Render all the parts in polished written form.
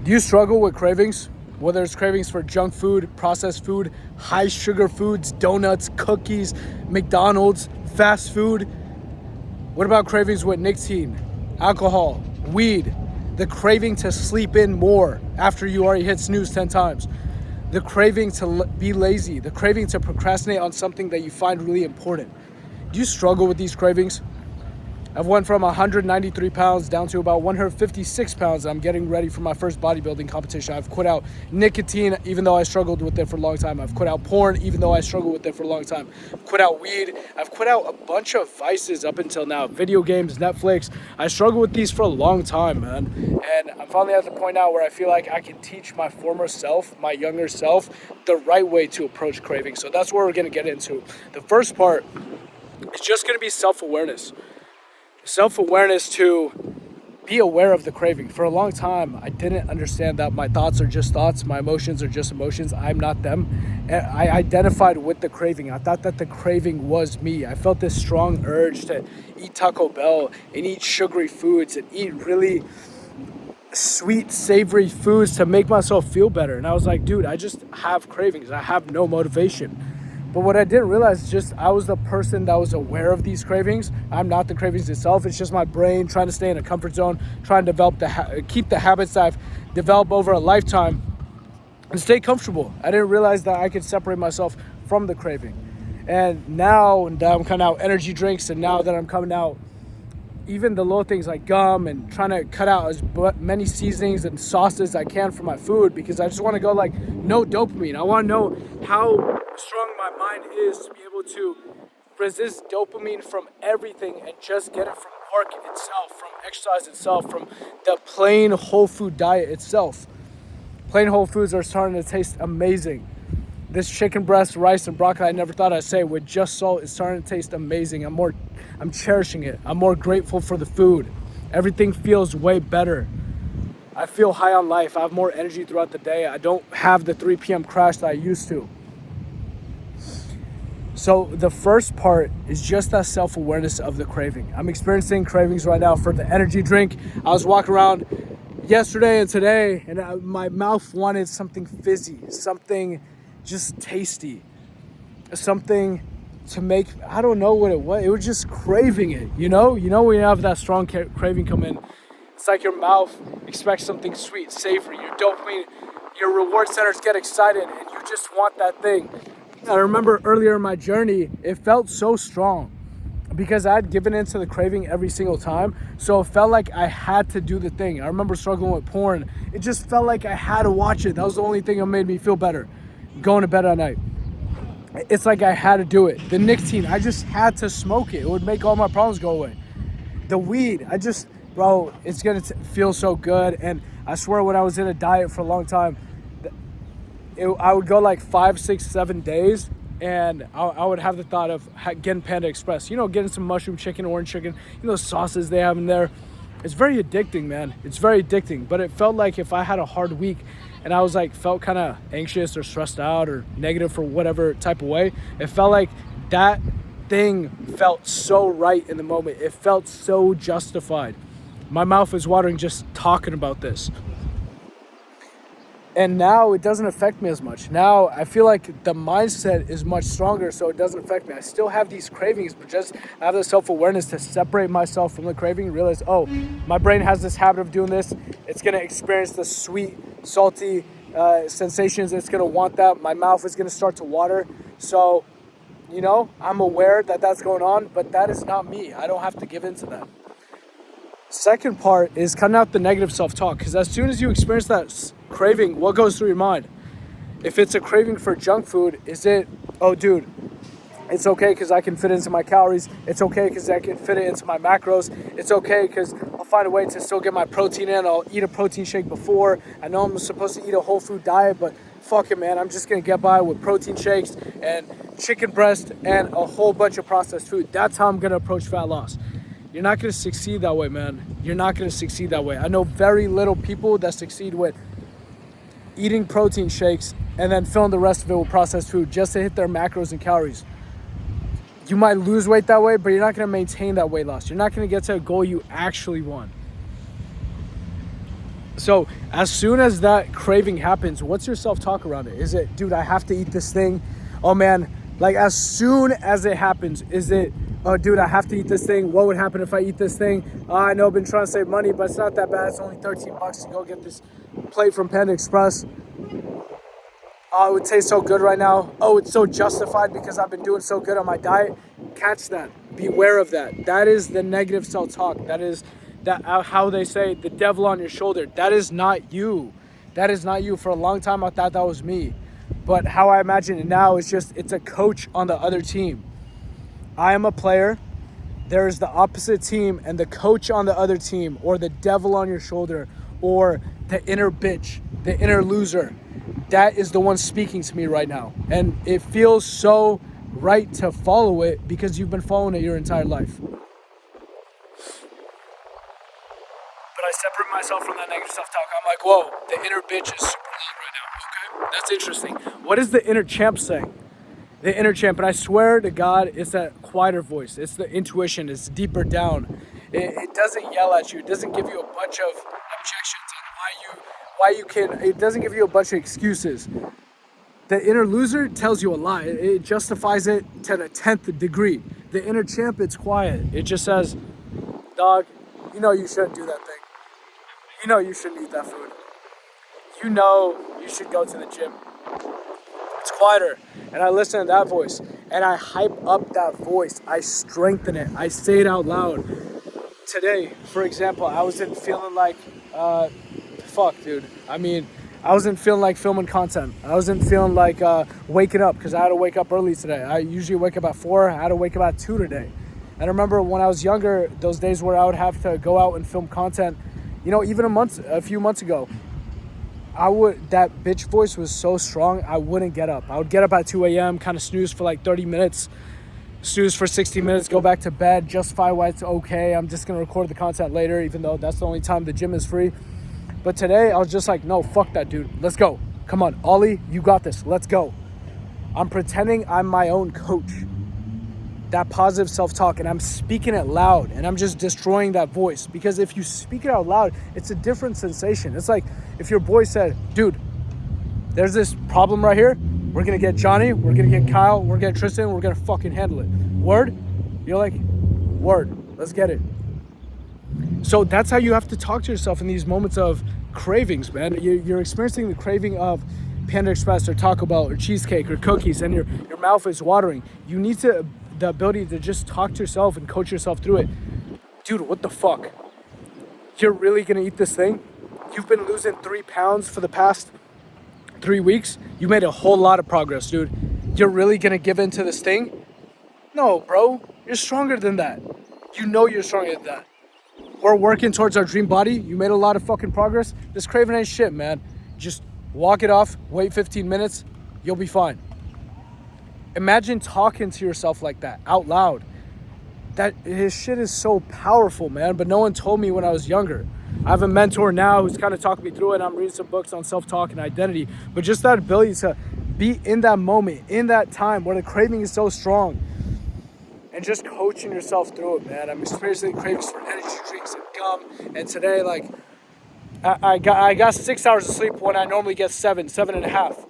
Do you struggle with cravings? Whether it's cravings for junk food, processed food, high sugar foods, donuts, cookies, McDonald's, fast food? What about cravings with nicotine, alcohol, weed? The craving to sleep in more after you already hit snooze 10 times. The craving to be lazy. The craving to procrastinate on something that you find really important. Do you struggle with these cravings? I've went from 193 pounds down to about 156 pounds. I'm getting ready for my first bodybuilding competition. I've quit out nicotine, even though I struggled with it for a long time. I've quit out porn, even though I struggled with it for a long time. I've quit out weed. I've quit out a bunch of vices up until now. Video games, Netflix. I struggled with these for a long time, man. And I'm finally at the point now where I feel like I can teach my former self, my younger self, the right way to approach craving. So that's where we're going to get into. The first part is just going to be self-awareness. Self-awareness to be aware of the craving. For a long time, I didn't understand that my thoughts are just thoughts, my emotions are just emotions, I'm not them. And I identified with the craving. I thought that the craving was me. I felt this strong urge to eat Taco Bell and eat sugary foods and eat really sweet, savory foods to make myself feel better. And I was like, dude, I just have cravings. I have no motivation. But what I didn't realize is just I was the person that was aware of these cravings. I'm not the cravings itself. It's just my brain trying to stay in a comfort zone, trying to develop keep the habits that I've developed over a lifetime and stay comfortable. I didn't realize that I could separate myself from the craving. And now that I'm coming out energy drinks, and now that I'm coming out even the little things like gum, and trying to cut out as many seasonings and sauces as I can for my food, because I just want to go like no dopamine. I want to know how strong my mind is to be able to resist dopamine from everything and just get it from work itself, from exercise itself, from the plain whole food diet itself. Plain whole foods are starting to taste amazing. This chicken breast, rice, and broccoli I never thought I'd say with just salt is starting to taste amazing. I'm cherishing it. I'm more grateful for the food. Everything feels way better. I feel high on life. I have more energy throughout the day. I don't have the 3 p.m. crash that I used to. So the first part is just that self-awareness of the craving. I'm experiencing cravings right now for the energy drink. I was walking around yesterday and today, and my mouth wanted something fizzy, something just tasty, something to make, I don't know what it was. It was just craving it, you know when you have that strong craving come in, it's like your mouth expects something sweet, savory, your dopamine, your reward centers get excited, and you just want that thing. I remember earlier in my journey, it felt so strong because I had given into the craving every single time. So it felt like I had to do the thing. I remember struggling with porn. It just felt like I had to watch it. That was the only thing that made me feel better, going to bed at night. It's like I had to do it. The nicotine, I just had to smoke it. It would make all my problems go away. The weed, bro, it's gonna feel so good. And I swear when I was in a diet for a long time, I would go like 5, 6, 7 days, and I would have the thought of getting Panda Express. Getting some mushroom chicken, orange chicken, sauces they have in there. It's very addicting, man. It's very addicting. But it felt like if I had a hard week and I was felt kind of anxious or stressed out or negative for whatever type of way, it felt like that thing felt so right in the moment. It felt so justified. My mouth is watering just talking about this. And now it doesn't affect me as much. Now I feel like the mindset is much stronger, so it doesn't affect me. I still have these cravings, but just I have the self-awareness to separate myself from the craving and realize, oh, my brain has this habit of doing this. It's gonna experience the sweet, salty sensations. It's gonna want that. My mouth is gonna start to water. So, I'm aware that that's going on, but that is not me. I don't have to give in to that. Second part is cutting out the negative self-talk, because as soon as you experience that craving, what goes through your mind? If it's a craving for junk food, is it, oh dude, it's okay because I can fit it into my calories, it's okay because I can fit it into my macros, it's okay because I'll find a way to still get my protein in, I'll eat a protein shake before, I know I'm supposed to eat a whole food diet, but fuck it, man, I'm just gonna get by with protein shakes and chicken breast and a whole bunch of processed food. That's how I'm gonna approach fat loss. You're not gonna succeed that way, man. You're not gonna succeed that way. I know very little people that succeed with eating protein shakes and then filling the rest of it with processed food just to hit their macros and calories. You might lose weight that way, but you're not gonna maintain that weight loss. You're not gonna get to a goal you actually want. So as soon as that craving happens, what's your self-talk around it? Is it, dude, I have to eat this thing? Oh man, like as soon as it happens, is it, oh dude, I have to eat this thing? What would happen if I eat this thing? I know I've been trying to save money, but it's not that bad. It's only 13 bucks to go get this plate from Panda Express. Oh, it would taste so good right now. Oh, it's so justified because I've been doing so good on my diet. Catch that. Beware of that. That is the negative self-talk. That is that how they say the devil on your shoulder. That is not you. That is not you. For a long time, I thought that was me. But how I imagine it now is just it's a coach on the other team. I am a player. There is the opposite team and the coach on the other team, or the devil on your shoulder, or the inner bitch, the inner loser. That is the one speaking to me right now. And it feels so right to follow it because you've been following it your entire life. But I separate myself from that negative self-talk. I'm like, whoa, the inner bitch is super loud right now. Okay, that's interesting. What is the inner champ saying? The inner champ, and I swear to God, it's that quieter voice. It's the intuition. It's deeper down. It doesn't yell at you. It doesn't give you a bunch of objections on why you can. It doesn't give you a bunch of excuses. The inner loser tells you a lie. It justifies it to the 10th degree. The inner champ, it's quiet. It just says, dog, you know you shouldn't do that thing. You know you shouldn't eat that food. You know you should go to the gym. It's quieter. And I listen to that voice. And I hype up that voice. I strengthen it. I say it out loud. Today, for example, I wasn't feeling like, I wasn't feeling like filming content. I wasn't feeling like waking up because I had to wake up early today. I usually wake up at 4. I had to wake up at 2 today. And I remember when I was younger, those days where I would have to go out and film content, you know, even a few months ago, that bitch voice was so strong, I wouldn't get up. I would get up at 2 a.m., kind of snooze for like 30 minutes, snooze for 60 minutes, go back to bed, justify why it's okay. I'm just going to record the content later, even though that's the only time the gym is free. But today, I was just like, no, fuck that, dude. Let's go. Come on, Ollie, you got this. Let's go. I'm pretending I'm my own coach. That positive self-talk, and I'm speaking it loud, and I'm just destroying that voice. Because if you speak it out loud, it's a different sensation. It's like if your boy said, dude, there's this problem right here. We're going to get Johnny. We're going to get Kyle. We're going to get Tristan. We're going to fucking handle it. Word? You're like, word. Let's get it. So that's how you have to talk to yourself in these moments of cravings, man. You're experiencing the craving of Panda Express or Taco Bell or cheesecake or cookies, and your mouth is watering. You need the ability to just talk to yourself and coach yourself through it. Dude, what the fuck? You're really gonna eat this thing? You've been losing 3 pounds for the past 3 weeks. You made a whole lot of progress, dude. You're really gonna give in to this thing? No, bro. You're stronger than that. You know you're stronger than that. We're working towards our dream body. You made a lot of fucking progress. This craving ain't shit, man. Just walk it off, wait 15 minutes, you'll be fine. Imagine talking to yourself like that, out loud. That his shit is so powerful, man, but no one told me when I was younger. I have a mentor now who's kind of talking me through it. I'm reading some books on self-talk and identity, but just that ability to be in that moment, in that time where the craving is so strong, and just coaching yourself through it, man. I'm experiencing cravings for energy drinks and gum. And today, like, I got 6 hours of sleep when I normally get 7.5.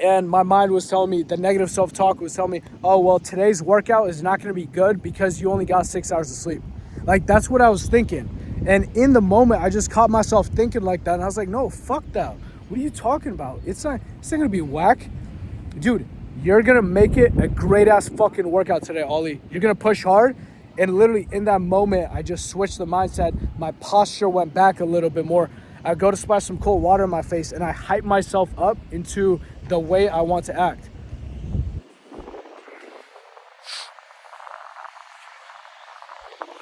And my mind was telling me, the negative self-talk was telling me, oh, well, today's workout is not going to be good because you only got 6 hours of sleep. Like, that's what I was thinking. And in the moment, I just caught myself thinking like that. And I was like, no, fuck that. What are you talking about? It's not going to be whack. Dude, you're going to make it a great-ass fucking workout today, Ollie. You're going to push hard. And literally in that moment, I just switched the mindset. My posture went back a little bit more. I go to splash some cold water in my face, and I hype myself up into the way I want to act.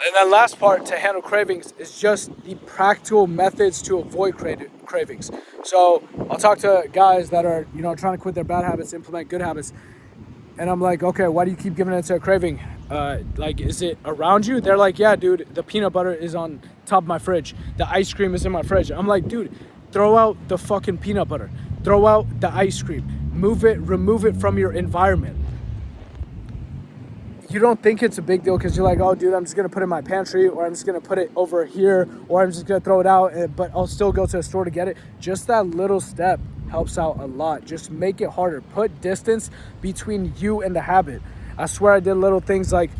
And then last part to handle cravings is just the practical methods to avoid cravings. So I'll talk to guys that are, trying to quit their bad habits, implement good habits. And I'm like, okay, why do you keep giving it to a craving? Is it around you? They're like, yeah, dude, the peanut butter is on top of my fridge. The ice cream is in my fridge. I'm like, dude, throw out the fucking peanut butter. Throw out the ice cream. Remove it from your environment. you don't think it's a big deal because you're like, oh, dude, I'm just going to put it in my pantry, or I'm just going to put it over here, or I'm just going to throw it out, but I'll still go to the store to get it. Just that little step helps out a lot. Just make it harder. Put distance between you and the habit. I swear I did little things like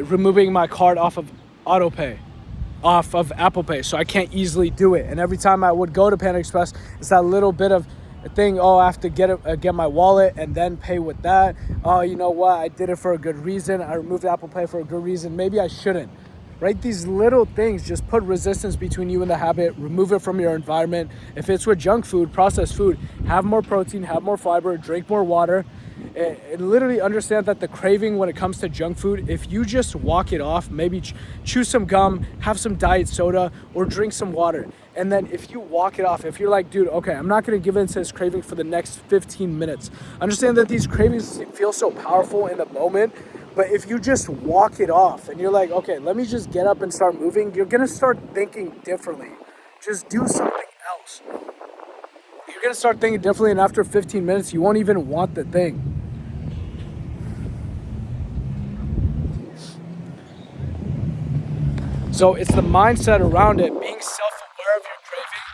removing my card off of Apple Pay, so I can't easily do it. And every time I would go to Panda Express, it's that little bit of a thing. Oh, I have to get my wallet and then pay with that. Oh, you know what? I did it for a good reason. I removed Apple Pay for a good reason. Maybe I shouldn't. Right? These little things just put resistance between you and the habit. Remove it from your environment. If it's with junk food, processed food, have more protein, have more fiber, drink more water. And literally understand that the craving when it comes to junk food, if you just walk it off, maybe chew some gum, have some diet soda, or drink some water. And then if you walk it off, if you're like, dude, okay, I'm not going to give in to this craving for the next 15 minutes. Understand that these cravings feel so powerful in the moment. But if you just walk it off and you're like, okay, let me just get up and start moving, you're going to start thinking differently. Just do something else. You're going to start thinking differently, and after 15 minutes, you won't even want the thing. So it's the mindset around it, being self-aware of your craving,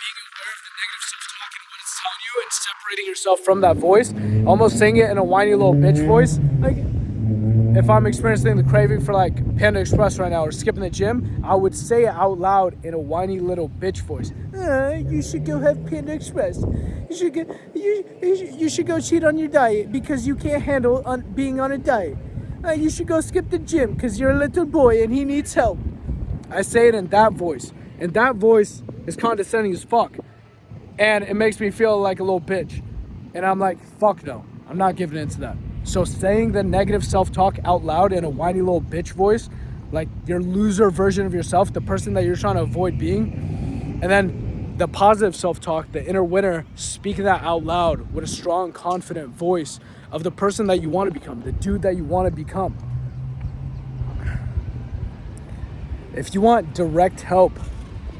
being aware of the negative self-talk and what it's telling you, and separating yourself from that voice, almost saying it in a whiny little bitch voice. Like, if I'm experiencing the craving for like Panda Express right now or skipping the gym, I would say it out loud in a whiny little bitch voice. You should go have Panda Express. You should go cheat on your diet because you can't handle being on a diet. You should go skip the gym because you're a little boy and he needs help. I say it in that voice. And that voice is condescending as fuck. And it makes me feel like a little bitch. And I'm like, fuck no. I'm not giving in to that. So saying the negative self-talk out loud in a whiny little bitch voice, like your loser version of yourself, the person that you're trying to avoid being, and then the positive self-talk, the inner winner, speaking that out loud with a strong, confident voice of the person that you want to become, the dude that you want to become. If you want direct help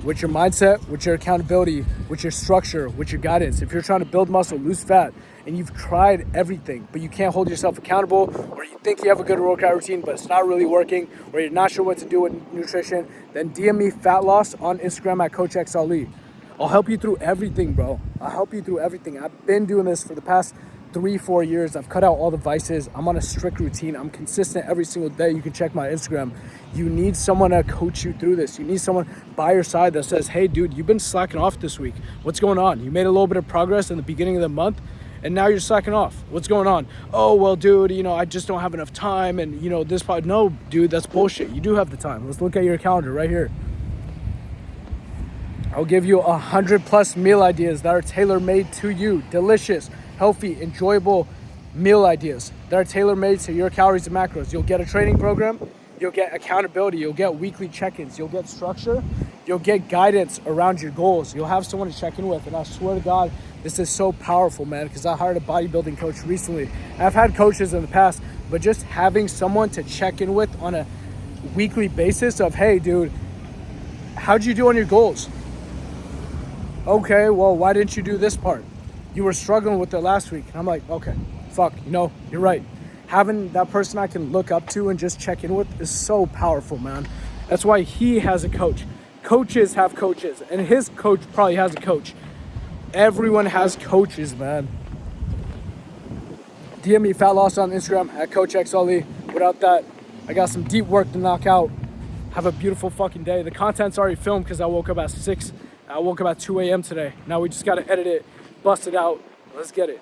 with your mindset, with your accountability, with your structure, with your guidance, if you're trying to build muscle, lose fat, and you've tried everything, but you can't hold yourself accountable, or you think you have a good workout routine, but it's not really working, or you're not sure what to do with nutrition, then DM me fat loss on Instagram at CoachXLE. I'll help you through everything, bro. I'll help you through everything. I've been doing this for the past 3-4 years. I've cut out all the vices. I'm on a strict routine. I'm consistent every single day. You can check my Instagram. You need someone to coach you through this. You need someone by your side that says, hey, dude, you've been slacking off this week. What's going on? You made a little bit of progress in the beginning of the month, and now you're slacking off. What's going on? Oh, well, dude, I just don't have enough time. And, this part. No, dude, that's bullshit. You do have the time. Let's look at your calendar right here. I'll give you 100+ meal ideas that are tailor-made to you. Delicious, healthy, enjoyable meal ideas that are tailor-made to your calories and macros. You'll get a training program. You'll get accountability. You'll get weekly check-ins. You'll get structure. You'll get guidance around your goals. You'll have someone to check in with. And I swear to God, this is so powerful, man, because I hired a bodybuilding coach recently. I've had coaches in the past, but just having someone to check in with on a weekly basis of, hey, dude, how'd you do on your goals? Okay, well, why didn't you do this part? You were struggling with it last week. And I'm like, okay, fuck, you're right. Having that person I can look up to and just check in with is so powerful, man. That's why he has a coach. Coaches have coaches, and his coach probably has a coach. Everyone has coaches, man. DM me fat loss on Instagram at CoachXLE. Without that, I got some deep work to knock out. Have a beautiful fucking day. The content's already filmed because I woke up at 6. I woke up at 2 a.m. today. Now we just got to edit it, bust it out. Let's get it.